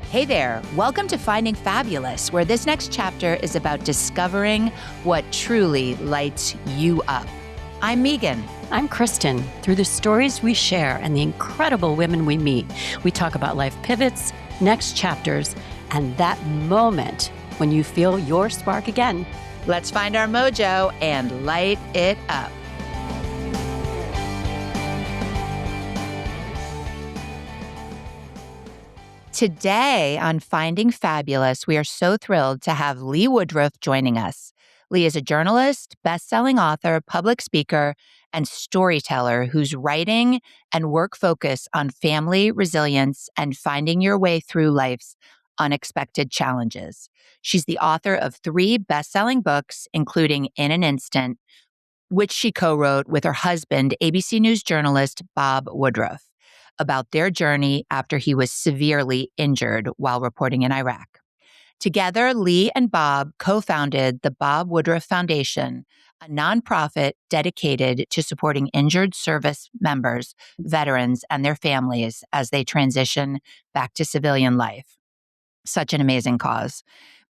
Hey there, welcome to Finding Fabulous, where this next chapter is about discovering what truly lights you up. I'm Meghan. I'm Kristin. Through the stories we share and the incredible women we meet, we talk about life pivots, next chapters, and that moment when you feel your spark again. Let's find our mojo and light it up. Today on Finding Fabulous, we are so thrilled to have Lee Woodruff joining us. Lee is a journalist, best-selling author, public speaker, and storyteller whose writing and work focus on family resilience and finding your way through life's unexpected challenges. She's the author of 3 best-selling books, including In an Instant, which she co-wrote with her husband, ABC News journalist Bob Woodruff, about their journey after he was severely injured while reporting in Iraq. Together, Lee and Bob co-founded the Bob Woodruff Foundation, a nonprofit dedicated to supporting injured service members, veterans, and their families as they transition back to civilian life. Such an amazing cause.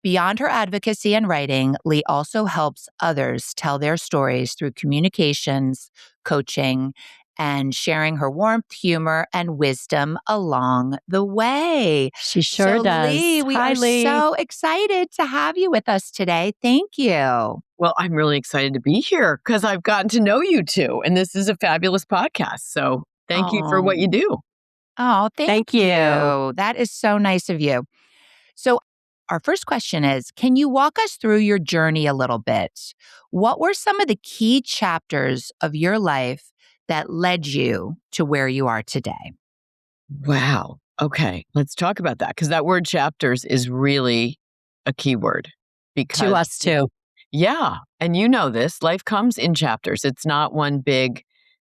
Beyond her advocacy and writing, Lee also helps others tell their stories through communications, coaching, and sharing her warmth, humor, and wisdom along the way. She sure does. Lee, we are so excited to have you with us today. Thank you. Well, I'm really excited to be here because I've gotten to know you two, and this is a fabulous podcast. So thank you for what you do. Oh, thank you. you. That is so nice of you. So our first question is, can you walk us through your journey a little bit? What were some of the key chapters of your life that led you to where you are today? Wow. Okay. Let's talk about that because that word chapters is really a key word. Because, to us too. Yeah. And you know this, life comes in chapters. It's not one big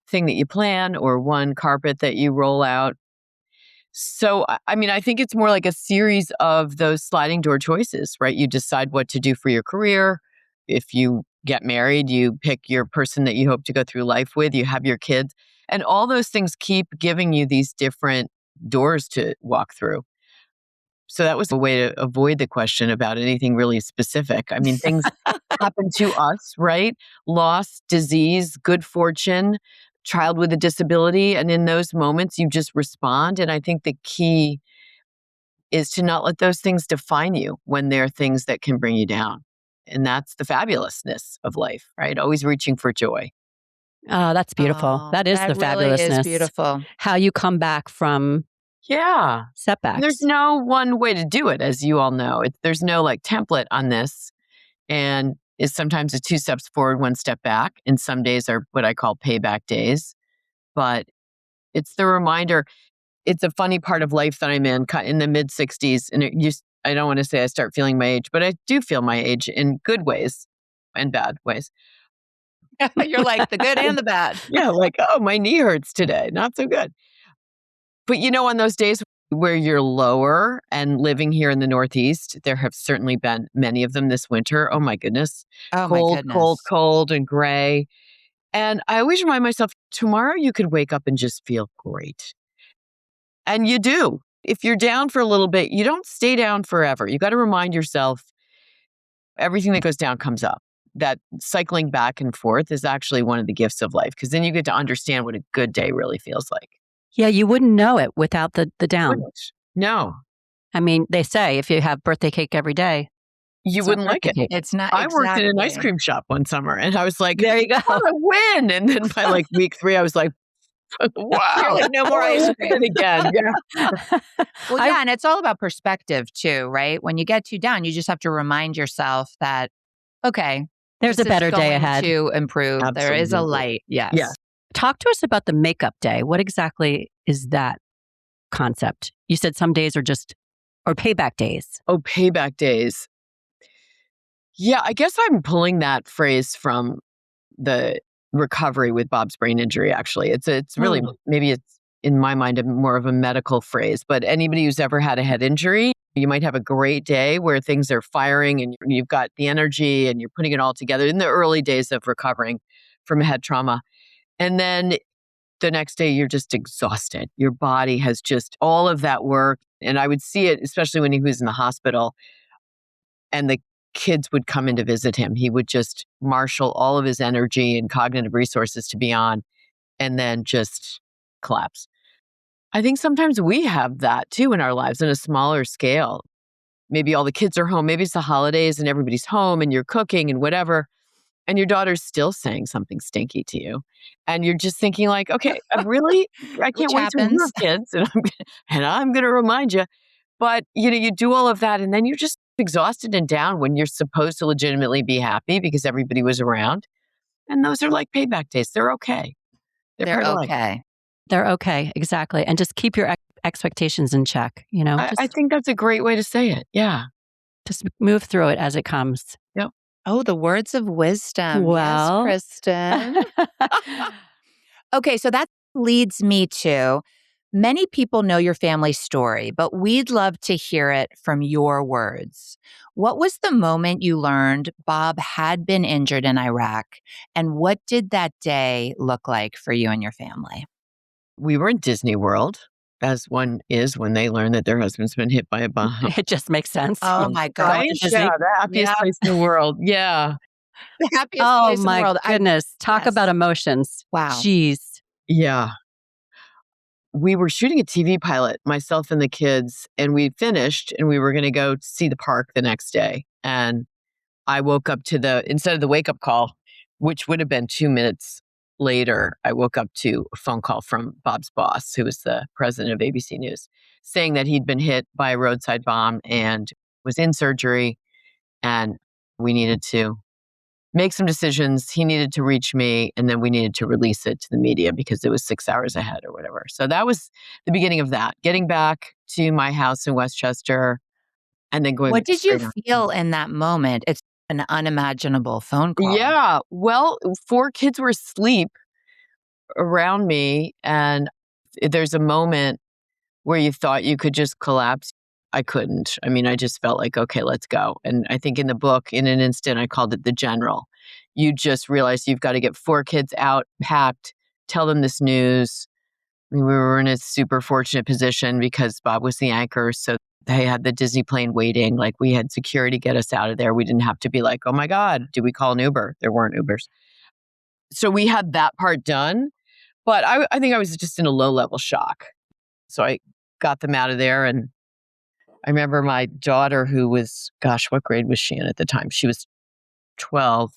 thing that you plan or one carpet that you roll out. So, I mean, I think it's more like a series of those sliding door choices, right? You decide what to do for your career. If you get married, you pick your person that you hope to go through life with, you have your kids, and all those things keep giving you these different doors to walk through. So that was a way to avoid the question about anything really specific. I mean, things happen to us, right? Loss, disease, good fortune, child with a disability. And in those moments, you just respond. And I think the key is to not let those things define you when they're things that can bring you down. And that's the fabulousness of life, right? Always reaching for joy. Oh, that's beautiful. That is the fabulousness. Really is beautiful. How you come back from setbacks. And there's no one way to do it, as you all know. There's no like template on this. And sometimes it's 2 steps forward, 1 step back. And some days are what I call payback days. But it's the reminder. It's a funny part of life that I'm in the mid 60s. And I don't want to say I start feeling my age, but I do feel my age in good ways and bad ways. You're like the good and the bad. Yeah, like, oh, my knee hurts today. Not so good. But on those days where you're lower and living here in the Northeast, there have certainly been many of them this winter. Oh, my goodness. Oh, Cold, my goodness. cold and gray. And I always remind myself, tomorrow you could wake up and just feel great. And you do. If you're down for a little bit, you don't stay down forever. You got to remind yourself everything that goes down comes up. That cycling back and forth is actually one of the gifts of life because then you get to understand what a good day really feels like. Yeah, you wouldn't know it without the down. No. I mean, they say if you have birthday cake every day, you wouldn't like it. It's not. I worked in an ice cream shop one summer and I was like, there you go. What a win. And then by like week 3, I was like, wow. Like, no more ice cream again. Yeah. Well, yeah, and it's all about perspective too, right? When you get too down, you just have to remind yourself that, okay, there's a better day ahead to improve. Absolutely. There is a light. Yes. Yeah. Talk to us about the makeup day. What exactly is that concept? You said some days are or payback days. Oh, payback days. Yeah, I guess I'm pulling that phrase from the recovery with Bob's brain injury, actually. It's really, maybe it's in my mind, more of a medical phrase, but anybody who's ever had a head injury, you might have a great day where things are firing and you've got the energy and you're putting it all together in the early days of recovering from a head trauma. And then the next day you're just exhausted. Your body has just all of that work. And I would see it, especially when he was in the hospital and the kids would come in to visit him. He would just marshal all of his energy and cognitive resources to be on and then just collapse. I think sometimes we have that too in our lives on a smaller scale. Maybe all the kids are home. Maybe it's the holidays and everybody's home and you're cooking and whatever. And your daughter's still saying something stinky to you. And you're just thinking like, okay, I can't Which wait till you happens. have kids and I'm going to remind you. But, you do all of that and then you're just exhausted and down when you're supposed to legitimately be happy because everybody was around. And those are like payback days. They're okay. They're They're part of life. okay. They're okay. Exactly. And just keep your expectations in check, I think that's a great way to say it. Yeah. just move through it as it comes. Yep. Oh, the words of wisdom. Well. Yes, Kristin. Okay, so that leads me to many people know your family story, but we'd love to hear it from your words. What was the moment you learned Bob had been injured in Iraq, and what did that day look like for you and your family? We were in Disney World, as one is when they learn that their husband's been hit by a bomb. It just makes sense. Oh my God. Right? Disney. Yeah, the happiest place in the world. Yeah. The happiest Oh place in the my world. goodness. Talk Yes. about emotions. Wow. Jeez. Yeah. We were shooting a TV pilot, myself and the kids, and we finished and we were going to go see the park the next day. And I woke up to instead of the wake up call, which would have been 2 minutes later, I woke up to a phone call from Bob's boss, who was the president of ABC News, saying that he'd been hit by a roadside bomb and was in surgery. And we needed to make some decisions. He needed to reach me, and then we needed to release it to the media because it was 6 hours ahead or whatever. So that was the beginning of that. Getting back to my house in Westchester and then going. What did you straight on. feel in that moment? It's an unimaginable phone call. Yeah. Well, 4 kids were asleep around me, and there's a moment where you thought you could just collapse. I couldn't. I mean, I just felt like, okay, let's go. And I think in the book, in an instant, I called it the general. You just realize you've got to get 4 kids out, packed, tell them this news. I mean, we were in a super fortunate position because Bob was the anchor. So they had the Disney plane waiting. Like we had security get us out of there. We didn't have to be like, oh my God, do we call an Uber? There weren't Ubers. So we had that part done. But I think I was just in a low level shock. So I got them out of there. And I remember my daughter, who was, gosh, what grade was she in at the time? She was 12.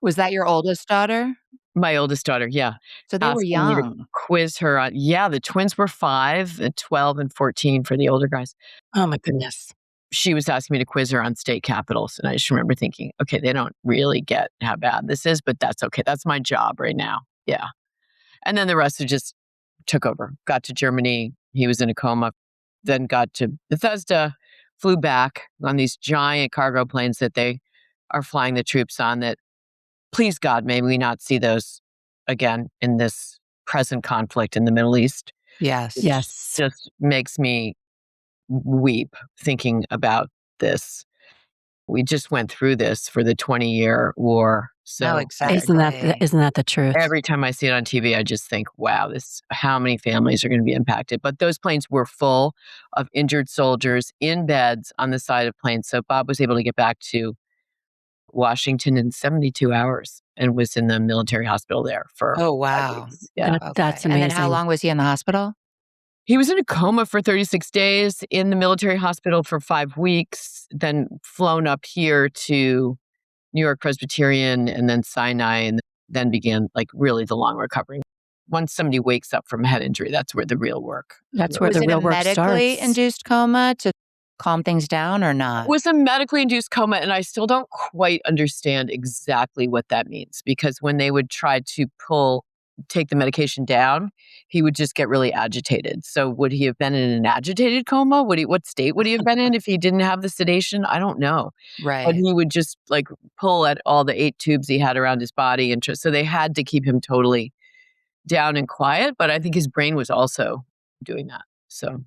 Was that your oldest daughter? My oldest daughter, yeah. So they were Asking me to young. quiz her on, the twins were 5, 12 and 14 for the older guys. Oh my goodness. She was asking me to quiz her on state capitals. And I just remember thinking, okay, they don't really get how bad this is, but that's okay. That's my job right now. Yeah. And then the rest of just took over. Got to Germany. He was in a coma. Then got to Bethesda, flew back on these giant cargo planes that they are flying the troops on that, please God, may we not see those again in this present conflict in the Middle East. Yes. Yes. Just makes me weep thinking about this. We just went through this for the 20-year war. So No, exactly. Isn't that the truth? every time I see it on TV, I just think, wow, how many families are going to be impacted? But those planes were full of injured soldiers in beds on the side of planes. So Bob was able to get back to Washington in 72 hours and was in the military hospital there for Oh, 5 wow. weeks. Yeah. That's And amazing. then how long was he in the hospital? He was in a coma for 36 days, in the military hospital for 5 weeks, then flown up here to New York Presbyterian and then Sinai, and then began like really the long recovery. Once somebody wakes up from a head injury, that's where the real work. That's where Was the it real a work medically starts. induced coma to calm things down or not? It was a medically induced coma, and I still don't quite understand exactly what that means, because when they would try to take the medication down, he would just get really agitated. So would he have been in an agitated coma? What state would he have been in if he didn't have the sedation? I don't know. But Right. he would just like pull at all the 8 tubes he had around his body. And so they had to keep him totally down and quiet. But I think his brain was also doing that. So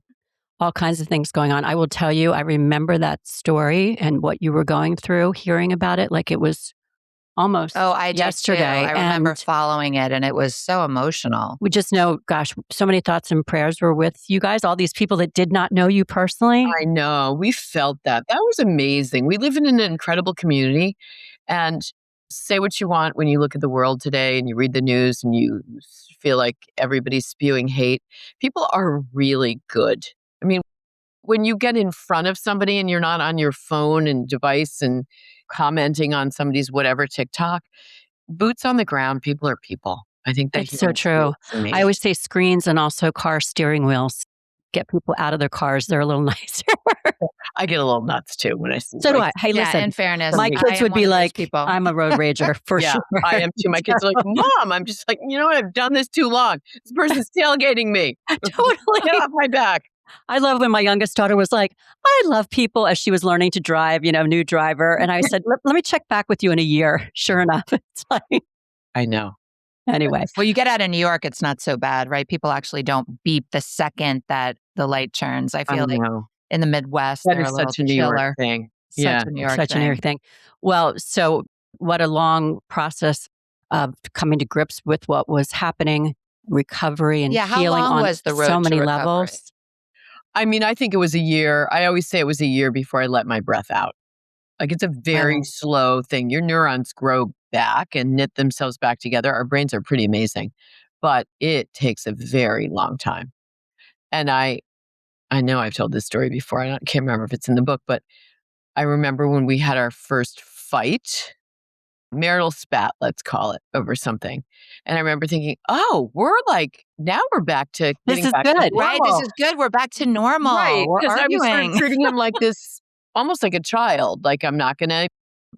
All kinds of things going on. I will tell you, I remember that story and what you were going through, hearing about it like it was almost Oh, I did too. yesterday. I remember And following it, and it was so emotional. we just know, gosh, so many thoughts and prayers were with you guys, all these people that did not know you personally. I know. We felt that. That was amazing. We live in an incredible community. And say what you want when you look at the world today and you read the news and you feel like everybody's spewing hate. People are really good. I mean, when you get in front of somebody and you're not on your phone and device and commenting on somebody's whatever TikTok, boots on the ground, people are people. I think that It's so true. I always say screens and also car steering wheels. Get people out of their cars. They're a little nicer. I get a little nuts too when I see. So do I. Hey, listen. In fairness, My kids would be like, people. I'm a road rager for yeah, sure. I am too. My kids are like, Mom, I'm just like, you know what? I've done this too long. This person's tailgating me. Totally. Get off my back. I love when my youngest daughter was like, I love people, as she was learning to drive, new driver. And I said, let me check back with you in a year. Sure enough. It's like, I know. Anyway. Well, you get out of New York, it's not so bad, right? People actually don't beep the second that the light turns. I feel like in the Midwest, that they're is a little such a New chiller. York thing. Such a New York thing. Well, so what a long process of coming to grips with what was happening, recovery and healing how long on was the road so many to levels. I mean, I think it was a year. I always say it was a year before I let my breath out. Like it's a very slow thing. Your neurons grow back and knit themselves back together. Our brains are pretty amazing, but it takes a very long time. And I know I've told this story before. I can't remember if it's in the book, but I remember when we had our first fight, marital spat, let's call it, over something. And I remember thinking, oh, now we're back to this is back good, to right? This is good. We're back to normal. Right. We're Because I was sort of arguing. treating him like this, almost like a child. Like I'm not going to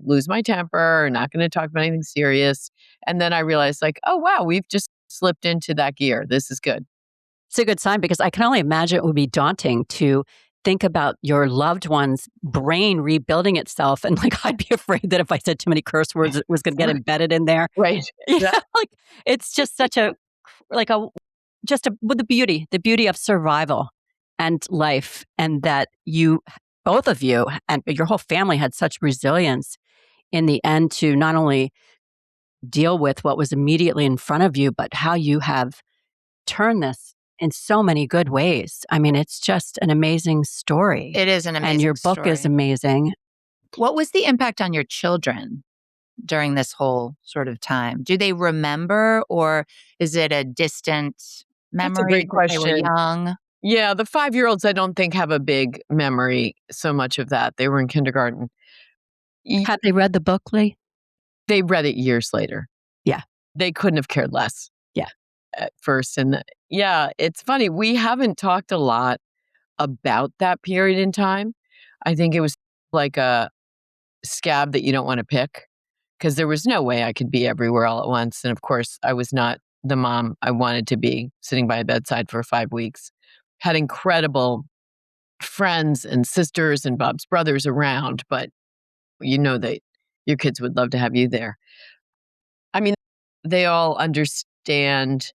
lose my temper, or not going to talk about anything serious. And then I realized like, oh, wow, we've just slipped into that gear. This is good. It's a good sign because I can only imagine it would be daunting to think about your loved one's brain rebuilding itself. And like, I'd be afraid that if I said too many curse words, it was going to get embedded in there. Right. Yeah. Like it's just such with the beauty of survival and life. And that both of you and your whole family had such resilience in the end to not only deal with what was immediately in front of you, but how you have turned this in so many good ways. I mean, it's just an amazing story. It is an amazing And your book story. is amazing. What was the impact on your children during this whole sort of time? Do they remember, or is it a distant memory? That's a great question. They were young. Yeah, the 5-year-olds I don't think have a big memory so much of that. They were in kindergarten. Have they read the book, Lee? They read it years later. Yeah. They couldn't have cared less. Yeah. At first. And yeah, it's funny. We haven't talked a lot about that period in time. I think it was like a scab that you don't want to pick, because there was no way I could be everywhere all at once. And of course, I was not the mom I wanted to be, sitting by a bedside for 5 weeks. Had incredible friends and sisters and Bob's brothers around, but that your kids would love to have you there. I mean, they all understand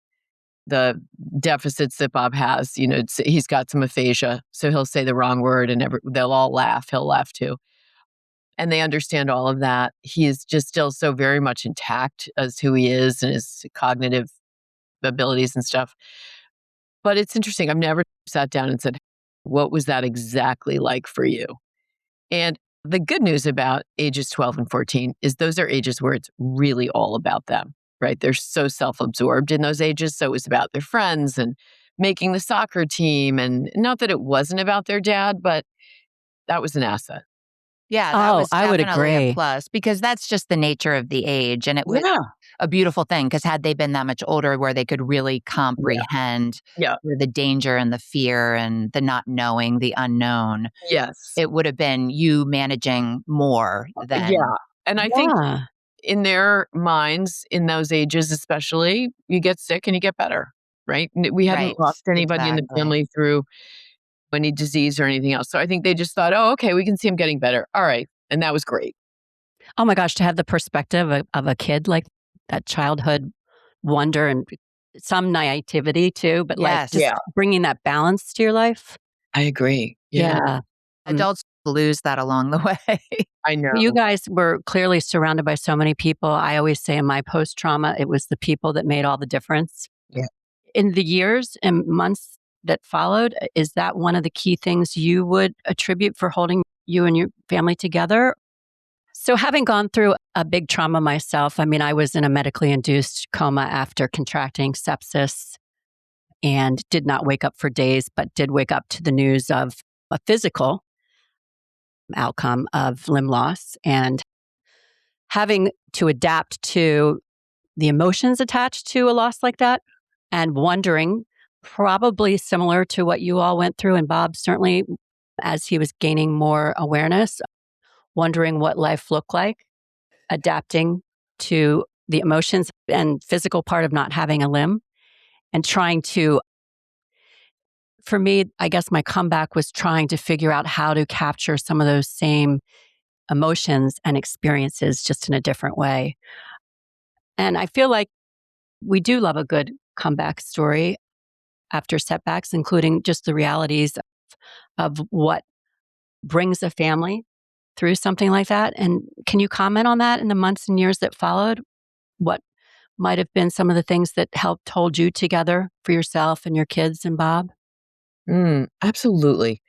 the deficits that Bob has. He's got some aphasia, so he'll say the wrong word and they'll all laugh. He'll laugh too. And they understand all of that. He is just still so very much intact as who he is and his cognitive abilities and stuff. But it's interesting. I've never sat down and said, what was that exactly like for you? And the good news about ages 12 and 14 is those are ages where it's really all about them, right? They're so self-absorbed in those ages. So it was about their friends and making the soccer team. And not that it wasn't about their dad, but that was an asset. Yeah, that was I would definitely agree. a plus, because that's just the nature of the age. And it was a beautiful thing, because had they been that much older where they could really comprehend the danger and the fear and the not knowing, the unknown, it would have been you managing more than. Yeah. And I think in their minds, in those ages especially, you get sick and you get better, right? We hadn't lost anybody in the family through any disease or anything else. So I think they just thought, oh, okay, we can see him getting better. All right. And that was great. Oh my gosh, to have the perspective of a kid, like that childhood wonder and some naivety too, but like just bringing that balance to your life. I agree. Yeah. Adults lose that along the way. I know. You guys were clearly surrounded by so many people. I always say in my post-trauma, it was the people that made all the difference. Yeah. In the years and months that followed, is that one of the key things you would attribute for holding you and your family together? So having gone through a big trauma myself, I mean, I was in a medically induced coma after contracting sepsis and did not wake up for days, but did wake up to the news of a physical outcome of limb loss and having to adapt to the emotions attached to a loss like that and wondering, probably similar to what you all went through, and Bob certainly as he was gaining more awareness, wondering what life looked like, adapting to the emotions and physical part of not having a limb, and trying to, for me, I guess my comeback was trying to figure out how to capture some of those same emotions and experiences just in a different way. And I feel like we do love a good comeback story after setbacks, including just the realities of what brings a family through something like that. And can you comment on that in the months and years that followed? What might have been some of the things that helped hold you together for yourself and your kids and Bob? Absolutely.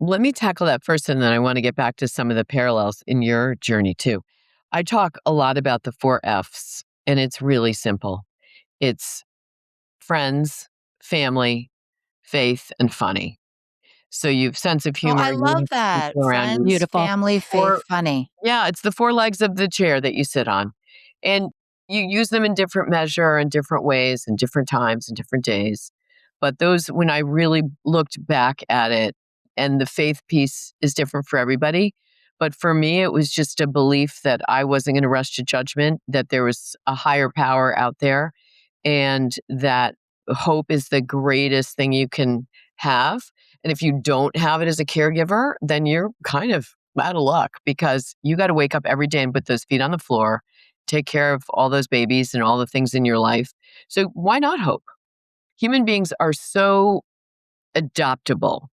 Let me tackle that first, and then I want to get back to some of the parallels in your journey too. I talk a lot about the 4 Fs, and it's really simple. It's friends, family, faith, and funny. So you've sense of Oh, humor. I You love have that. people around you. Friends, Beautiful. family, faith, Or funny. Yeah, it's the 4 legs of the chair that you sit on. And you use them in different measure and different ways and different times and different days. But those, when I really looked back at it, and the faith piece is different for everybody. But for me, it was just a belief that I wasn't going to rush to judgment, that there was a higher power out there, and that hope is the greatest thing you can have. And if you don't have it as a caregiver, then you're kind of out of luck, because you got to wake up every day and put those feet on the floor, take care of all those babies and all the things in your life. So why not hope? Human beings are so adaptable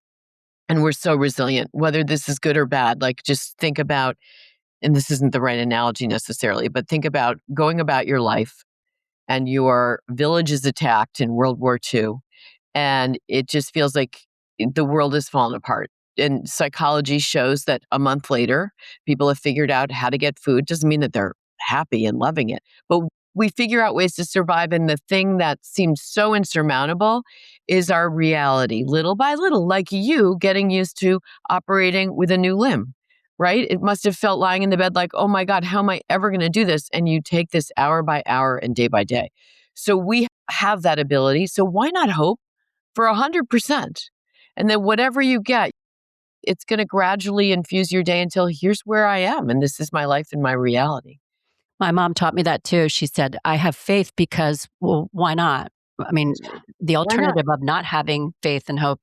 and we're so resilient, whether this is good or bad. Like, just think about, and this isn't the right analogy necessarily, but think about going about your life and your village is attacked in World War II, and it just feels like the world is falling apart. And psychology shows that a month later, people have figured out how to get food. Doesn't mean that they're happy and loving it, but we figure out ways to survive. And the thing that seems so insurmountable is our reality, little by little, like you getting used to operating with a new limb, right? It must have felt lying in the bed like, oh my God, how am I ever going to do this? And you take this hour by hour and day by day. So we have that ability. So why not hope for 100%? And then whatever you get, it's going to gradually infuse your day until here's where I am. And this is my life and my reality. My mom taught me that too. She said, I have faith because, well, why not? I mean, the alternative of not having faith and hope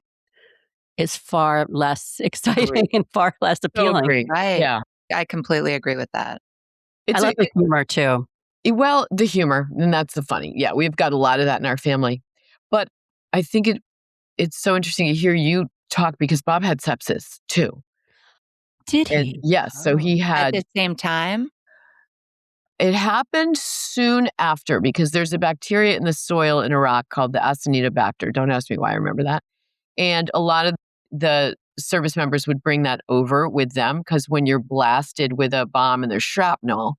is far less exciting and far less appealing. Agree. Right. Yeah. I completely agree with that. I love the humor too. Well, the humor, and that's the funny. Yeah, we've got a lot of that in our family. But I think it's so interesting to hear you talk, because Bob had sepsis too. Did And he? yes, so he At had, the same time? it happened soon after, because there's a bacteria in the soil in Iraq called the Acinetobacter. Don't ask me why I remember that. And a lot of the service members would bring that over with them, because when you're blasted with a bomb and there's shrapnel,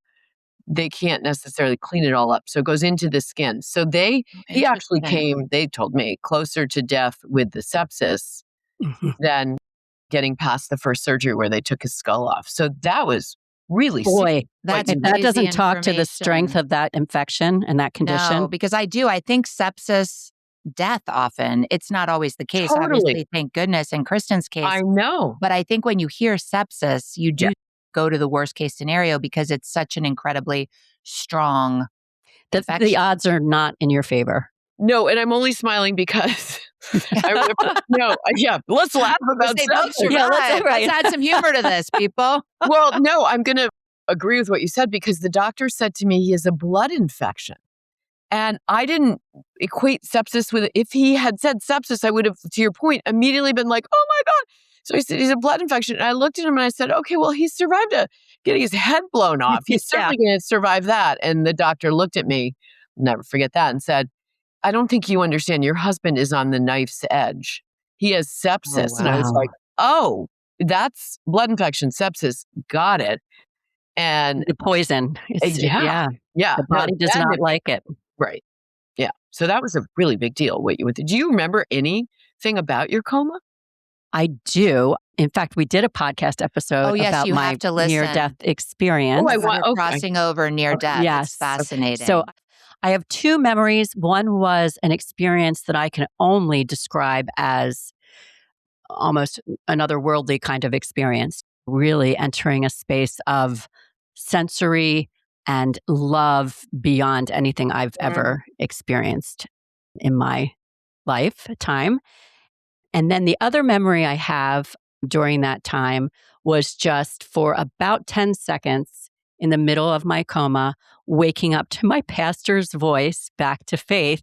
they can't necessarily clean it all up. So it goes into the skin. So he actually came, they told me, closer to death with the sepsis than getting past the first surgery where they took his skull off. So that was really Boy, That's if that crazy doesn't talk to the strength information. of that infection and that condition. No, because I think sepsis, death often, it's not always the case, Totally. obviously, thank goodness in Kristin's case. I know. But I think when you hear sepsis, you do go to the worst case scenario because it's such an incredibly strong The infection. odds are not in your favor. No, and I'm only smiling because I remember, let's laugh about They both sepsis. survived. right. Let's add some humor to this, people. Well, no, I'm going to agree with what you said, because the doctor said to me he has a blood infection. And I didn't equate sepsis with it. If he had said sepsis, I would have, to your point, immediately been like, oh my God. So he said, he's a blood infection. And I looked at him and I said, okay, well, he survived getting his head blown off. He's certainly going to survive that. And the doctor looked at me, never forget that, and said, I don't think you understand. Your husband is on the knife's edge. He has sepsis. Oh, And I was wow. like, oh, that's blood infection, sepsis. Got it. And The poison. yeah. The body does not like it. Right. Yeah. So that was a really big deal. What you went through. Do you remember anything about your coma? I do. In fact, we did a podcast episode about you my have to listen. near-death experience. Crossing over near death. Yes. It's fascinating. So I have two memories. One was an experience that I can only describe as almost another worldly kind of experience, really entering a space of sensory and love beyond anything I've ever experienced in my lifetime. And then the other memory I have during that time was just for about 10 seconds in the middle of my coma, waking up to my pastor's voice back to faith.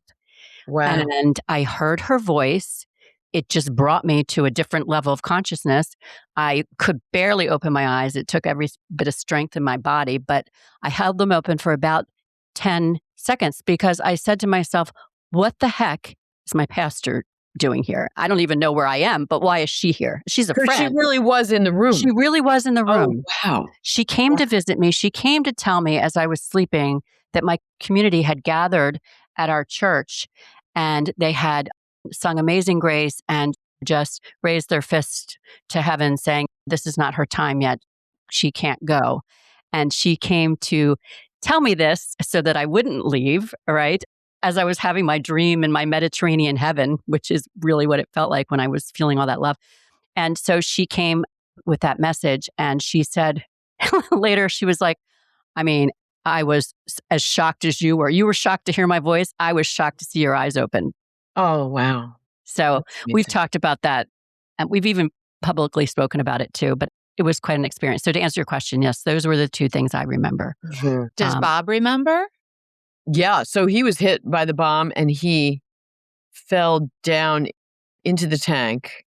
Wow. And I heard her voice. It just brought me to a different level of consciousness. I could barely open my eyes. It took every bit of strength in my body, but I held them open for about 10 seconds because I said to myself, what the heck is my pastor doing here? I don't even know where I am, but why is she here? She's a friend. She really was in the room. She really was in the room. Oh, wow. She came to visit me. She came to tell me as I was sleeping that my community had gathered at our church and they had sung Amazing Grace and just raised their fist to heaven saying, this is not her time yet. She can't go. And she came to tell me this so that I wouldn't leave, right? As I was having my dream in my Mediterranean heaven, which is really what it felt like when I was feeling all that love. And so she came with that message and she said later, she was like, I mean, I was as shocked as you were. You were shocked to hear my voice. I was shocked to see your eyes open. Oh, wow. So we've talked about that and we've even publicly spoken about it too, but it was quite an experience. So to answer your question, yes, those were the two things I remember. Mm-hmm. Does Bob remember? Yeah. So he was hit by the bomb and he fell down into the tank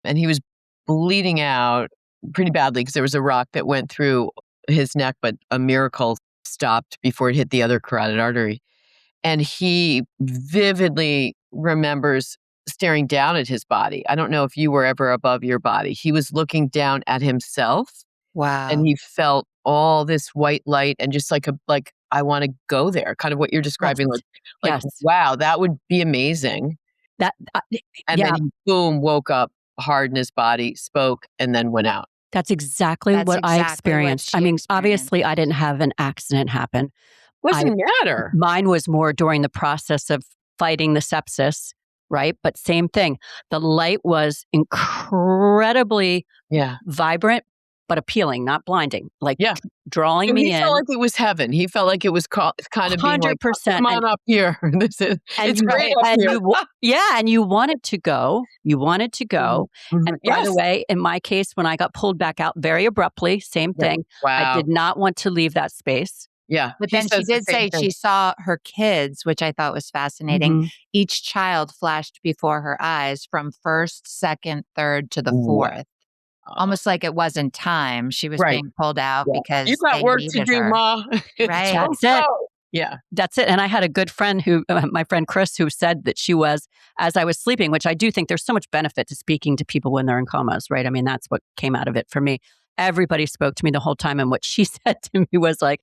and he was bleeding out pretty badly because there was a rock that went through his neck, but a miracle stopped before it hit the other carotid artery. And he vividly remembers staring down at his body. I don't know if you were ever above your body. He was looking down at himself. Wow. And he felt all this white light and just like I want to go there, kind of what you're describing. Yes. Wow, that would be amazing. That And then he, boom, woke up hard in his body, spoke, and then went out. That's exactly what I experienced. I mean, obviously, I didn't have an accident happen. Doesn't matter. Mine was more during the process of fighting the sepsis, right? But same thing. The light was incredibly vibrant, but appealing, not blinding. Like drawing me in. He felt like it was heaven. He felt like it was kind of being 100%. Like, come on up here. It's great up here. And you wanted to go. You wanted to go. Mm-hmm. And by the way, in my case, when I got pulled back out very abruptly, same thing. Wow. I did not want to leave that space. Yeah. But then she did say she saw her kids, which I thought was fascinating. Mm-hmm. Each child flashed before her eyes from first, second, third to the fourth. Almost like it wasn't time. She was being pulled out because you got work to do, Ma. Right. That's it. Yeah. That's it. And I had a good friend my friend Chris, who said that she was, as I was sleeping, which I do think there's so much benefit to speaking to people when they're in comas, right? I mean, that's what came out of it for me. Everybody spoke to me the whole time. And what she said to me was like,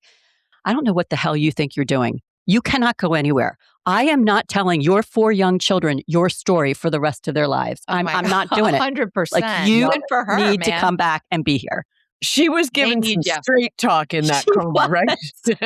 I don't know what the hell you think you're doing. You cannot go anywhere. I am not telling your 4 young children your story for the rest of their lives. I'm not doing it. 100%. Like you Good for her, need to come back and be here. She was giving some straight talk in that coma, right?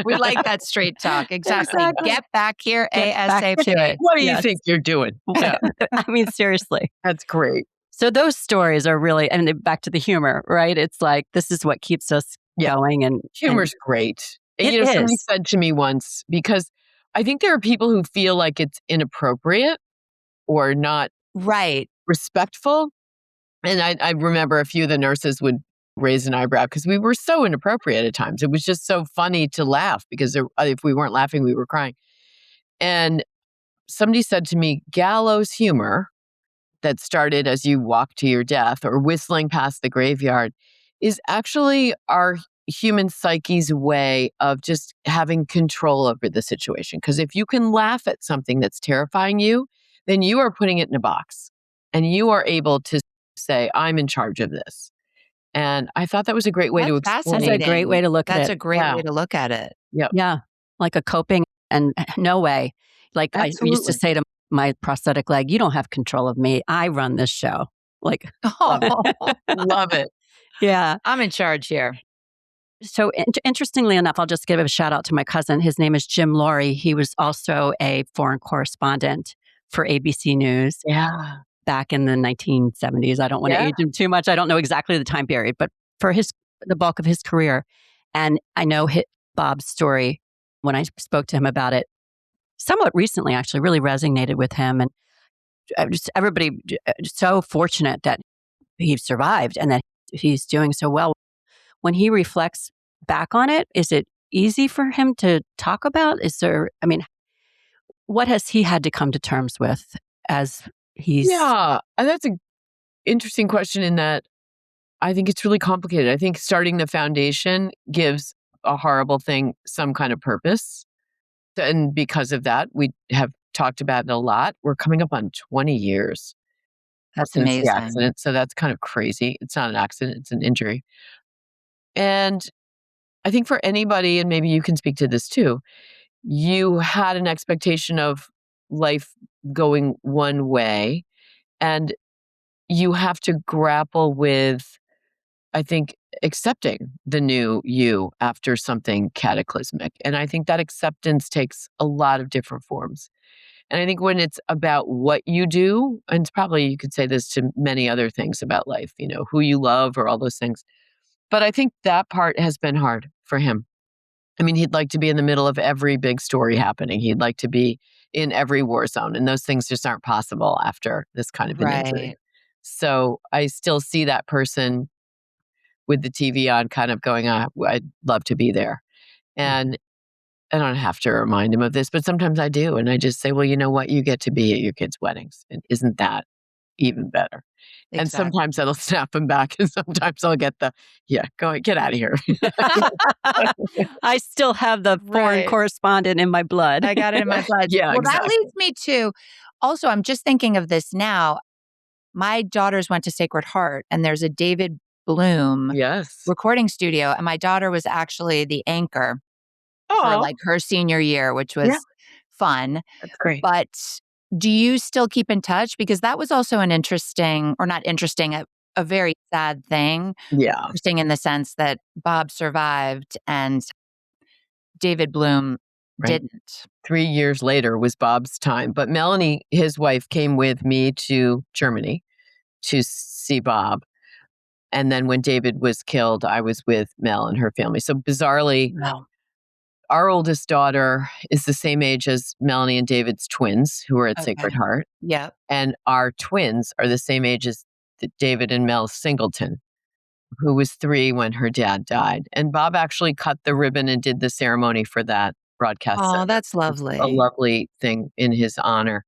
We like that straight talk. Exactly. Get back here ASAP. What do you think you're doing? Yeah. I mean, seriously. That's great. So those stories are really, and back to the humor, right? It's like, this is what keeps us going. And humor's great. It is. Somebody said to me once, because I think there are people who feel like it's inappropriate or not respectful. And I remember a few of the nurses would raise an eyebrow because we were so inappropriate at times. It was just so funny to laugh because if we weren't laughing, we were crying. And somebody said to me, gallows humor that started as you walk to your death or whistling past the graveyard is actually our human psyche's way of just having control over the situation. Because if you can laugh at something that's terrifying you, then you are putting it in a box and you are able to say, I'm in charge of this. And I thought that was a great way to That's explain. That's a great way to look at it. That's a great Yeah. way to look at it. Yep. Yeah. Like a coping and no way. Like I used to Absolutely. say to my prosthetic leg, you don't have control of me. I run this show. Like, Oh, Love it. yeah. I'm in charge here. So interestingly enough, I'll just give a shout out to my cousin. His name is Jim Laurie. He was also a foreign correspondent for ABC News Yeah. back in the 1970s. I don't want to Yeah. age him too much. I don't know exactly the time period, but for the bulk of his career. And I know Bob's story when I spoke to him about it somewhat recently, actually really resonated with him. And everybody so fortunate that he survived and that he's doing so well. When he reflects back on it, is it easy for him to talk about? What has he had to come to terms with as he's... Yeah. And that's an interesting question in that I think it's really complicated. I think starting the foundation gives a horrible thing some kind of purpose. And because of that, we have talked about it a lot. We're coming up on 20 years That's since amazing. the accident. So that's kind of crazy. It's not an accident, it's an injury. And I think for anybody, and maybe you can speak to this too, you had an expectation of life going one way, and you have to grapple with, I think, accepting the new you after something cataclysmic. And I think that acceptance takes a lot of different forms. And I think when it's about what you do, and it's probably you could say this to many other things about life, who you love or all those things. But I think that part has been hard for him. I mean, he'd like to be in the middle of every big story happening. He'd like to be in every war zone. And those things just aren't possible after this kind of an injury. Right. So I still see that person with the TV on kind of going, I'd love to be there. And I don't have to remind him of this, but sometimes I do. And I just say, well, you know what? You get to be at your kids' weddings. And isn't that even better? And Exactly. sometimes that'll snap him back. And sometimes I'll get get out of here. I still have the foreign Right. correspondent in my blood. I got it in my blood. Yeah, Well, exactly. that leads me to also, I'm just thinking of this now. My daughters went to Sacred Heart, and there's a David Bloom Yes. recording studio. And my daughter was actually the anchor for Oh, like her senior year, which was Yeah. fun. that's great. But do you still keep in touch? Because that was also an interesting, or not interesting, a very sad thing. Yeah. Interesting in the sense that Bob survived and David Bloom Right. didn't. 3 years later was Bob's time. But Melanie, his wife, came with me to Germany to see Bob. And then when David was killed, I was with Mel and her family. So bizarrely, No. our oldest daughter is the same age as Melanie and David's twins, who are at Sacred Okay. Heart. Yep. And our twins are the same age as David and Mel Singleton, who was 3 when her dad died. And Bob actually cut the ribbon and did the ceremony for that broadcast. Oh, center. that's It's lovely. a lovely thing in his honor.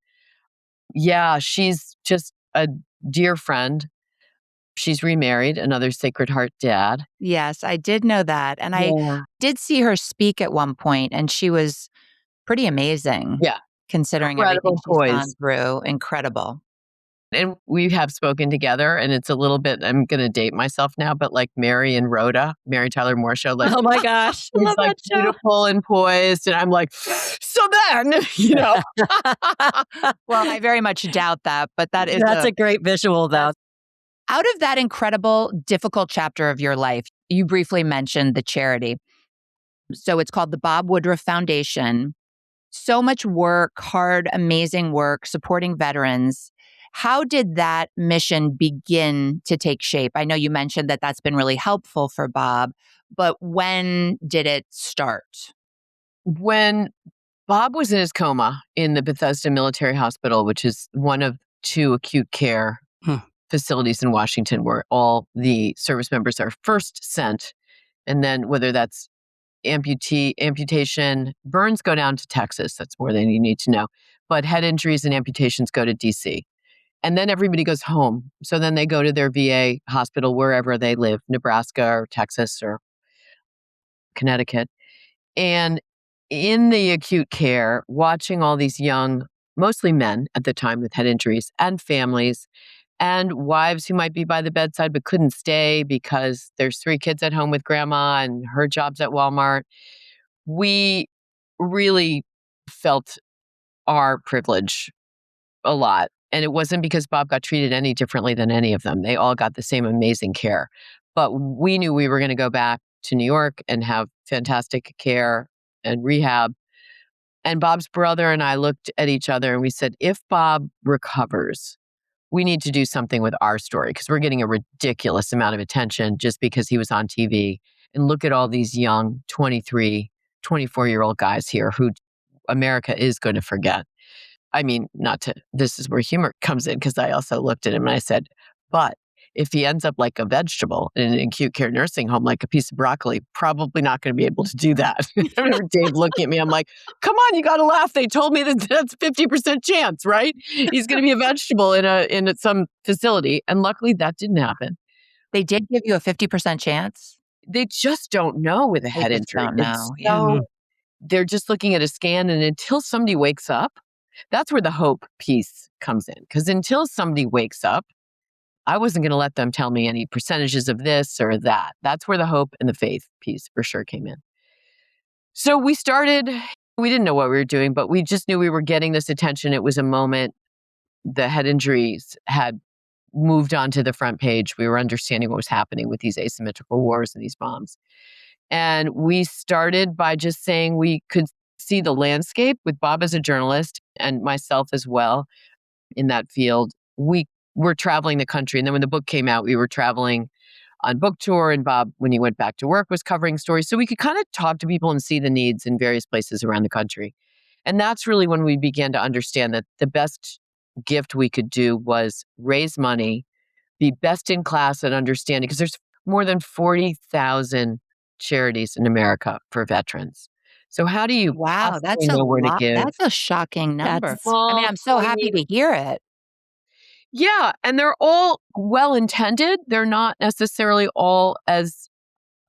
Yeah, she's just a dear friend. She's remarried, another Sacred Heart dad. Yes, I did know that. And I did see her speak at one point, and she was pretty amazing. Yeah. Considering Incredible everything she's gone poise. through. Incredible. And we have spoken together, and it's a little bit, I'm going to date myself now, but like Mary and Rhoda, Mary Tyler Moore show, like Oh my gosh. I she's love like that show. beautiful and poised. And I'm like, so then, Well, I very much doubt that, but that is That's a great visual, though. out of that incredible, difficult chapter of your life. You briefly mentioned the charity. So it's called the Bob Woodruff Foundation. So much work, hard, amazing work supporting veterans. How did that mission begin to take shape? I know you mentioned that that's been really helpful for Bob, but when did it start? When Bob was in his coma in the Bethesda Military Hospital, which is one of 2 acute care facilities in Washington where all the service members are first sent. And then whether that's amputation, burns go down to Texas. That's more than you need to know. But head injuries and amputations go to DC. And then everybody goes home. So then they go to their VA hospital, wherever they live, Nebraska or Texas or Connecticut. And in the acute care, watching all these young, mostly men at the time with head injuries and families and wives who might be by the bedside but couldn't stay because there's 3 kids at home with grandma and her job's at Walmart. We really felt our privilege a lot. And it wasn't because Bob got treated any differently than any of them. They all got the same amazing care. But we knew we were going to go back to New York and have fantastic care and rehab. And Bob's brother and I looked at each other and we said, if Bob recovers, we need to do something with our story because we're getting a ridiculous amount of attention just because he was on TV. And look at all these young 23, 24-year-old guys here who America is going to forget. I mean, this is where humor comes in because I also looked at him and I said, but if he ends up like a vegetable in an acute care nursing home, like a piece of broccoli, probably not going to be able to do that. I remember Dave looking at me. I'm like, come on, you got to laugh. They told me that that's 50% chance, right? He's going to be a vegetable in some facility. And luckily that didn't happen. They did give you a 50% chance? They just don't know with a head They just injury. don't know. It's Yeah. so, they're just looking at a scan, and until somebody wakes up, that's where the hope piece comes in. Because until somebody wakes up, I wasn't going to let them tell me any percentages of this or that. That's where the hope and the faith piece for sure came in. So we didn't know what we were doing, but we just knew we were getting this attention. It was a moment. The head injuries had moved onto the front page. We were understanding what was happening with these asymmetrical wars and these bombs. And we started by just saying we could see the landscape with Bob as a journalist and myself as well in that field. We were traveling the country. And then when the book came out, we were traveling on book tour. And Bob, when he went back to work, was covering stories. So we could kind of talk to people and see the needs in various places around the country. And that's really when we began to understand that the best gift we could do was raise money, be best in class at understanding, because there's more than 40,000 charities in America for veterans. So how do you Wow, that's possibly a know where to lot. give? That's a shocking number. That's I mean, I'm so happy to hear it. Yeah, and they're all well-intended. They're not necessarily all as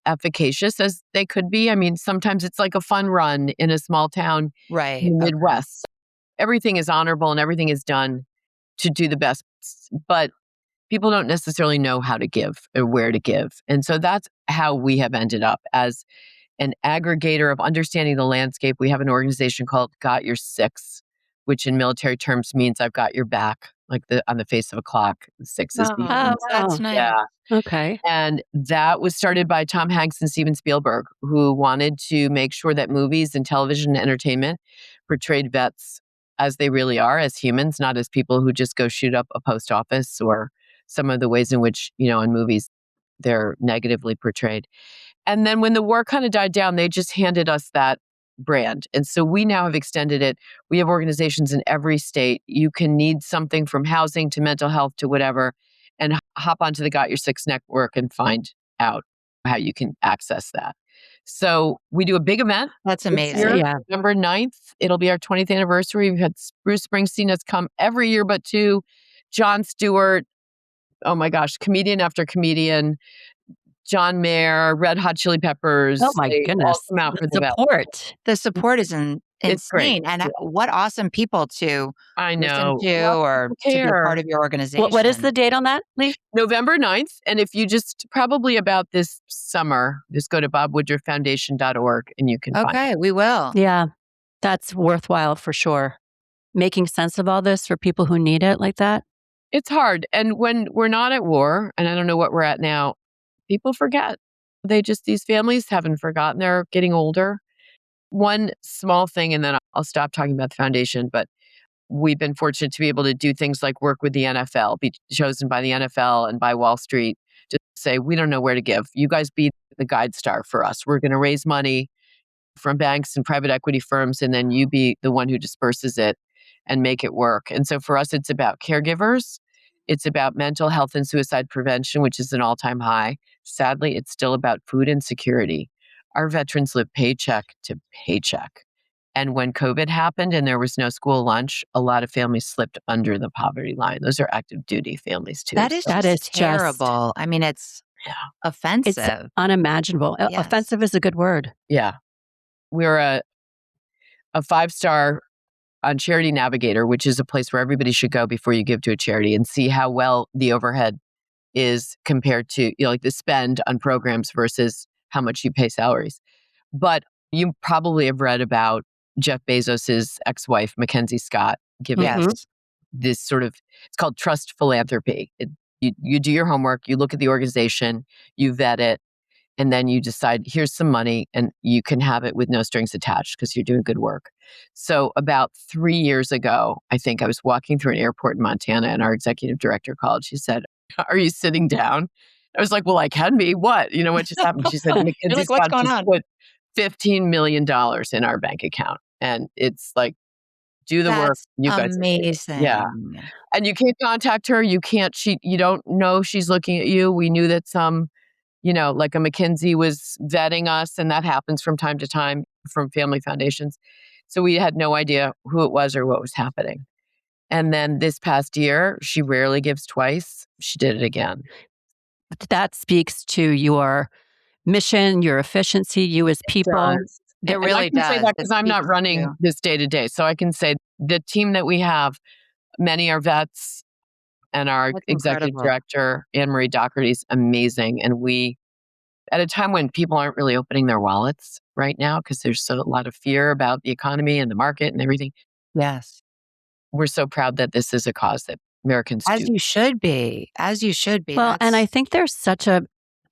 efficacious as they could be. I mean, sometimes it's like a fun run in a small town Right. in the Okay. Midwest. Everything is honorable and everything is done to do the best, but people don't necessarily know how to give or where to give. And so that's how we have ended up as an aggregator of understanding the landscape. We have an organization called Got Your Six, which in military terms means I've got your back, like on the face of a clock. The six is the Oh, That's wow. nice. yeah. Okay. And that was started by Tom Hanks and Steven Spielberg, who wanted to make sure that movies and television and entertainment portrayed vets as they really are, as humans, not as people who just go shoot up a post office or some of the ways in which, in movies, they're negatively portrayed. And then when the war kind of died down, they just handed us that brand. And so we now have extended it. We have organizations in every state. You can need something from housing to mental health to whatever, and hop onto the Got Your Six network and find out how you can access that. So we do a big event. That's This amazing. year, Yeah. November 9th. It'll be our 20th anniversary. We've had Bruce Springsteen has come every year but two. Jon Stewart, oh my gosh, comedian after comedian. John Mayer, Red Hot Chili Peppers. Oh my They all goodness. come out for The the event. support. The support is It's great. insane. And Yeah. what awesome people to I listen know. to Lots of or people to be a care. part of your organization. What is the date on that, Lee? November 9th. And if you just probably about this summer, just go to bobwoodrufffoundation.org and you can find it. Okay, we will. Yeah, that's worthwhile for sure. Making sense of all this for people who need it like that. It's hard. And when we're not at war, and I don't know what we're at now, people forget. These families haven't forgotten. They're getting older. One small thing, and then I'll stop talking about the foundation, but we've been fortunate to be able to do things like work with the NFL, be chosen by the NFL and by Wall Street to say, we don't know where to give. You guys be the guide star for us. We're going to raise money from banks and private equity firms, and then you be the one who disperses it and make it work. And so for us, it's about caregivers. It's about mental health and suicide prevention, which is an all-time high. Sadly, it's still about food insecurity. Our veterans live paycheck to paycheck. And when COVID happened and there was no school lunch, a lot of families slipped under the poverty line. Those are active duty families too. That is So, just terrible. I mean, it's yeah. It's offensive. unimaginable. Yes. Offensive is a good word. Yeah. We're a 5-star on Charity Navigator, which is a place where everybody should go before you give to a charity and see how well the overhead is compared to, like the spend on programs versus how much you pay salaries. But you probably have read about Jeff Bezos's ex-wife, Mackenzie Scott, giving Yes. this sort of, it's called trust philanthropy. You do your homework, you look at the organization, you vet it, and then you decide, here's some money and you can have it with no strings attached because you're doing good work. So about 3 years ago, I think I was walking through an airport in Montana and our executive director called. She said, "Are you sitting down?" I was like, "Well, I can be. What? What just happened?" She said, "Mackenzie like, "What's going on?" put $15 million in our bank account." And it's like, do the work. That's You guys, amazing. yeah. And you can't contact her. You can't, you don't know she's looking at you. We knew that some, like a McKinsey was vetting us, and that happens from time to time from family foundations. So we had no idea who it was or what was happening. And then this past year, she rarely gives twice. She did it again. That speaks to your mission, your efficiency, you as people. It really I can say does. that because I'm not running this day to day. So I can say the team that we have, many are vets, and our That's executive incredible. director, Anne Marie Doherty, is amazing. And we, at a time when people aren't really opening their wallets right now because there's a lot of fear about the economy and the market and everything, Yes. we're so proud that this is a cause that Americans As do. you should be. As you should be. Well, and I think there's such a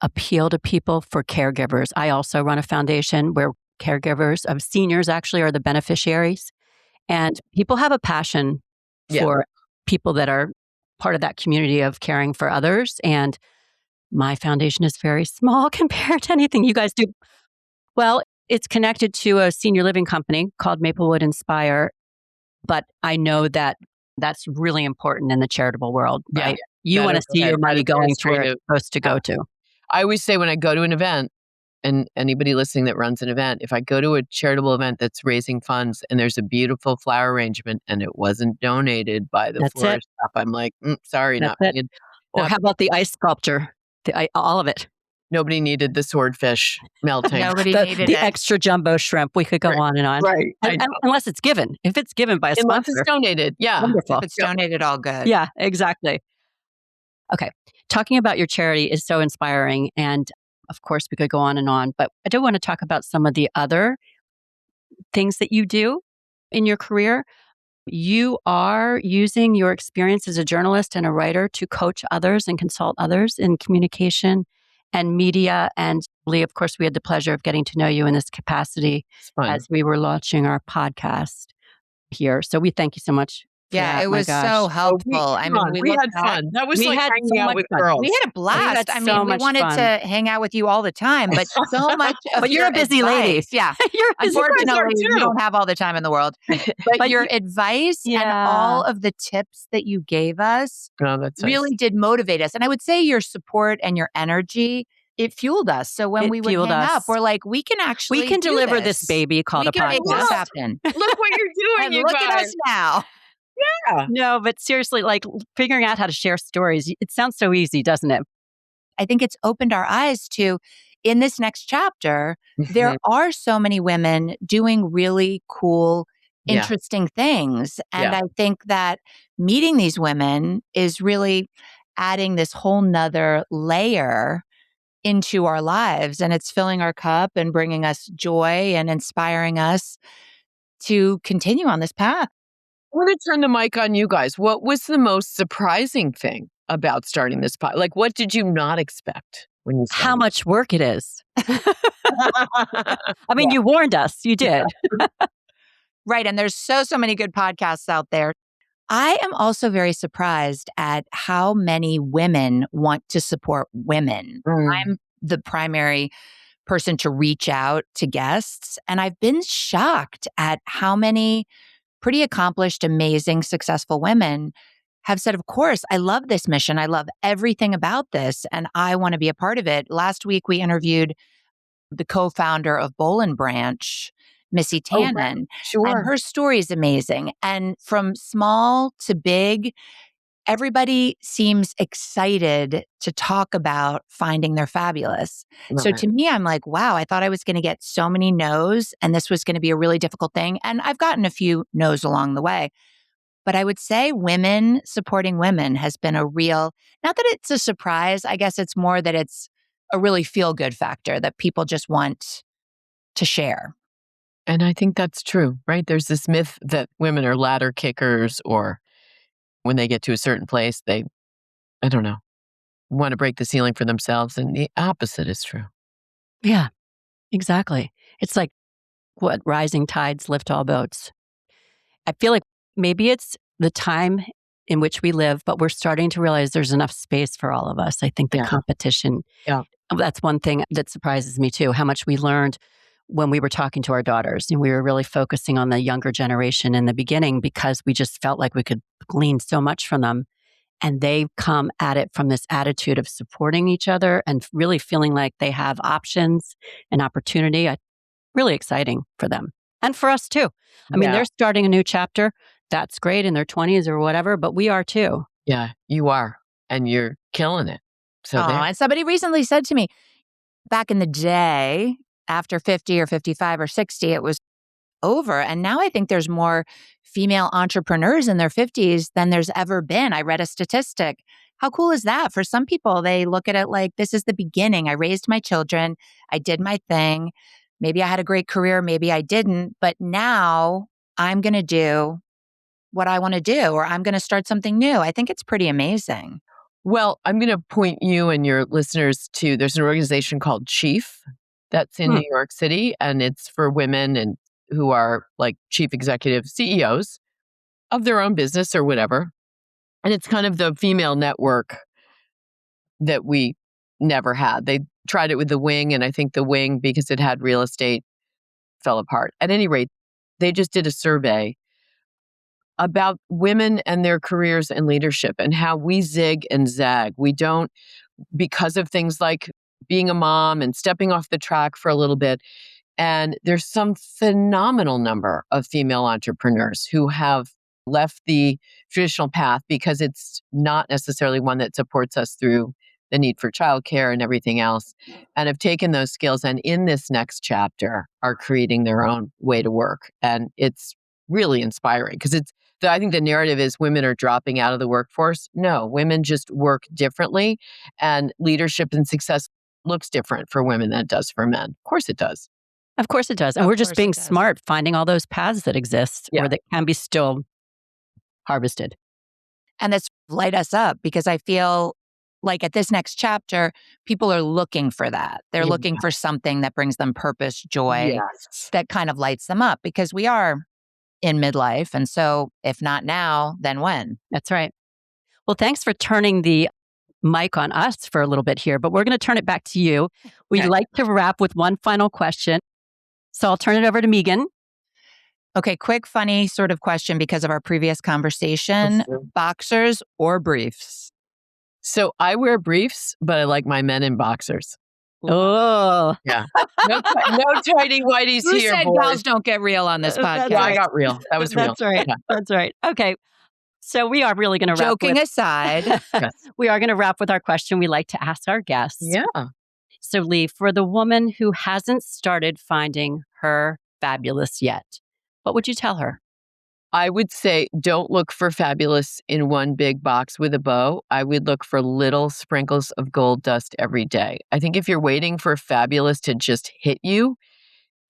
appeal to people for caregivers. I also run a foundation where caregivers of seniors actually are the beneficiaries. And people have a passion for people that are part of that community of caring for others. And my foundation is very small compared to anything you guys do. Well, it's connected to a senior living company called Maplewood Inspire. But I know that that's really important in the charitable world, Yeah. right? You want to see your money going to where it's supposed to go to. I always say when I go to an event, and anybody listening that runs an event, if I go to a charitable event that's raising funds and there's a beautiful flower arrangement and it wasn't donated by the florist shop, I'm like, sorry, That's not it. paid. Or how about the ice sculpture? All of it. Nobody needed the swordfish melting. Nobody needed the it. extra jumbo shrimp. We could go on and on. Right. Unless it's given. If it's given by a Unless sponsor. it's donated. Yeah. Wonderful. If it's donated, all good. Yeah, exactly. Okay. Talking about your charity is so inspiring. And of course, we could go on and on. But I do want to talk about some of the other things that you do in your career. You are using your experience as a journalist and a writer to coach others and consult others in communication and media. And Lee, of course, we had the pleasure of getting to know you in this capacity as we were launching our podcast here. So we thank you so much. Yeah, it was so helpful. We had fun. That was like hanging out with girls. We had a blast. We wanted to hang out with you all the time, but so much of but you're a busy lady. Yeah. You're a busy Unfortunately, you don't have all the time in the world. But your advice and all of the tips that you gave us really did motivate us. And I would say your support and your energy, it fueled us. So when we would hang up, we're like, we can actually deliver this baby called a podcast. We can make this happen. Look what you're doing, and you look guys. at us now. Yeah. No, but seriously, like figuring out how to share stories, it sounds so easy, doesn't it? I think it's opened our eyes to, in this next chapter, there are so many women doing really cool, interesting things. And I think that meeting these women is really adding this whole nother layer into our lives. And it's filling our cup and bringing us joy and inspiring us to continue on this path. I want to turn the mic on you guys. What was the most surprising thing about starting this podcast? Like, what did you not expect when you started? How much work it is. I mean, you warned us. You did. Right. And there's so many good podcasts out there. I am also very surprised at how many women want to support women. I'm the primary person to reach out to guests. And I've been shocked at how many pretty accomplished, amazing, successful women have said, of course, I love this mission. I love everything about this, and I want to be a part of it. Last week, we interviewed the co-founder of Boll & Branch, Missy Oh, right. Tannen. And Sure. her story is amazing. And from small to big, everybody seems excited to talk about finding their fabulous. Love So it. to me, I'm like, wow, I thought I was going to get so many no's and this was going to be a really difficult thing. And I've gotten a few no's along the way. But I would say women supporting women has been a real, not that it's a surprise. I guess it's more that it's a really feel good factor that people just want to share. And I think that's true, right? There's this myth that women are ladder kickers, or when they get to a certain place, they, I don't know, want to break the ceiling for themselves. And the opposite is true. Yeah, exactly. It's like what rising tides lift all boats. I feel like maybe it's the time in which we live, but we're starting to realize there's enough space for all of us. I think the Yeah. competition, Yeah. that's one thing that surprises me too, how much we learned when we were talking to our daughters. And we were really focusing on the younger generation in the beginning because we just felt like we could glean so much from them. And they come at it from this attitude of supporting each other and really feeling like they have options and opportunity. Really exciting for them and for us too. I mean, Yeah. they're starting a new chapter. That's great in their 20s or whatever, but we are too. Yeah, you are. And you're killing it. So Oh, there. and somebody recently said to me, back in the day, after 50 or 55 or 60, it was over. And now I think there's more female entrepreneurs in their 50s than there's ever been. I read a statistic. How cool is that? For some people, they look at it like this is the beginning. I raised my children. I did my thing. Maybe I had a great career. Maybe I didn't. But now I'm going to do what I want to do, or I'm going to start something new. I think it's pretty amazing. Well, I'm going to point you and your listeners to, there's an organization called Chief that's in New York City, and it's for women and who are like chief executive CEOs of their own business or whatever. And it's kind of the female network that we never had. They tried it with the Wing, and I think the Wing, because it had real estate, fell apart. At any rate, they just did a survey about women and their careers and leadership and how we zig and zag. We don't, because of things like being a mom and stepping off the track for a little bit. And there's some phenomenal number of female entrepreneurs who have left the traditional path because it's not necessarily one that supports us through the need for childcare and everything else, and have taken those skills and in this next chapter are creating their own way to work. And it's really inspiring because I think the narrative is women are dropping out of the workforce. No, women just work differently, and leadership and success looks different for women than it does for men. Of course it does. Of course it does. And we're just being smart, finding all those paths that exist or that can be still harvested. And that's light us up because I feel like at this next chapter, people are looking for that. They're looking for something that brings them purpose, joy, that kind of lights them up because we are in midlife. And so if not now, then when? That's right. Well, thanks for turning the mic on us for a little bit here, but we're going to turn it back to you. We'd like to wrap with one final question. So I'll turn it over to Meghan. Okay, quick, funny sort of question because of our previous conversation. Boxers or briefs? So I wear briefs, but I like my men in boxers. Oh. Yeah. No tighty whities Who here, said boys. gals don't get real on this podcast? Yeah, I got real. That was real. That's right. Yeah. That's right. Okay. So we are really going to wrap Joking aside. Yes. We are going to wrap with our question we like to ask our guests. Yeah. So Lee, for the woman who hasn't started finding her fabulous yet, what would you tell her? I would say don't look for fabulous in one big box with a bow. I would look for little sprinkles of gold dust every day. I think if you're waiting for fabulous to just hit you,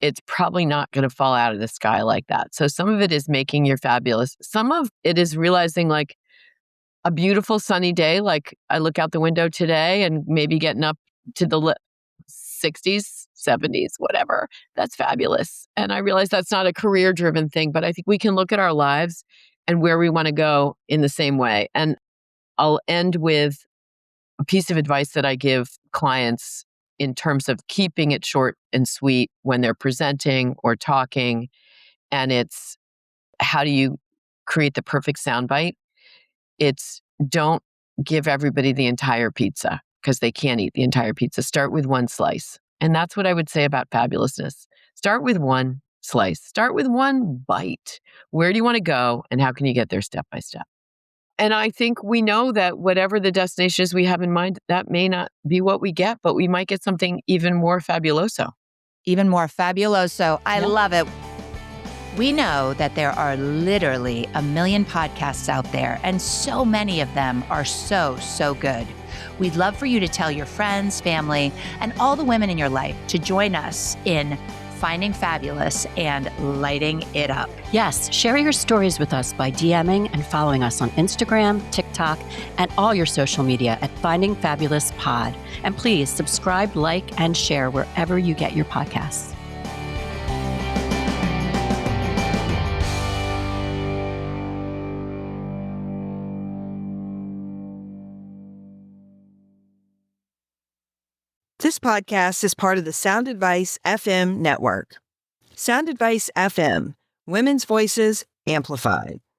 it's probably not going to fall out of the sky like that. So some of it is making your fabulous. Some of it is realizing like a beautiful sunny day, like I look out the window today and maybe getting up to the 60s, 70s, whatever. That's fabulous. And I realize that's not a career-driven thing, but I think we can look at our lives and where we want to go in the same way. And I'll end with a piece of advice that I give clients in terms of keeping it short and sweet when they're presenting or talking. And it's how do you create the perfect soundbite? It's don't give everybody the entire pizza because they can't eat the entire pizza. Start with one slice. And that's what I would say about fabulousness. Start with one slice. Start with one bite. Where do you want to go and how can you get there step by step? And I think we know that whatever the destination is we have in mind, that may not be what we get, but we might get something even more fabuloso. Even more fabuloso. I love it. We know that there are literally a million podcasts out there, and so many of them are so, so good. We'd love for you to tell your friends, family, and all the women in your life to join us in finding fabulous and lighting it up. Yes, share your stories with us by DMing and following us on Instagram, TikTok, and all your social media at Finding Fabulous Pod. And please subscribe, like, and share wherever you get your podcasts. This podcast is part of the Sound Advice FM network. Sound Advice FM, women's voices amplified.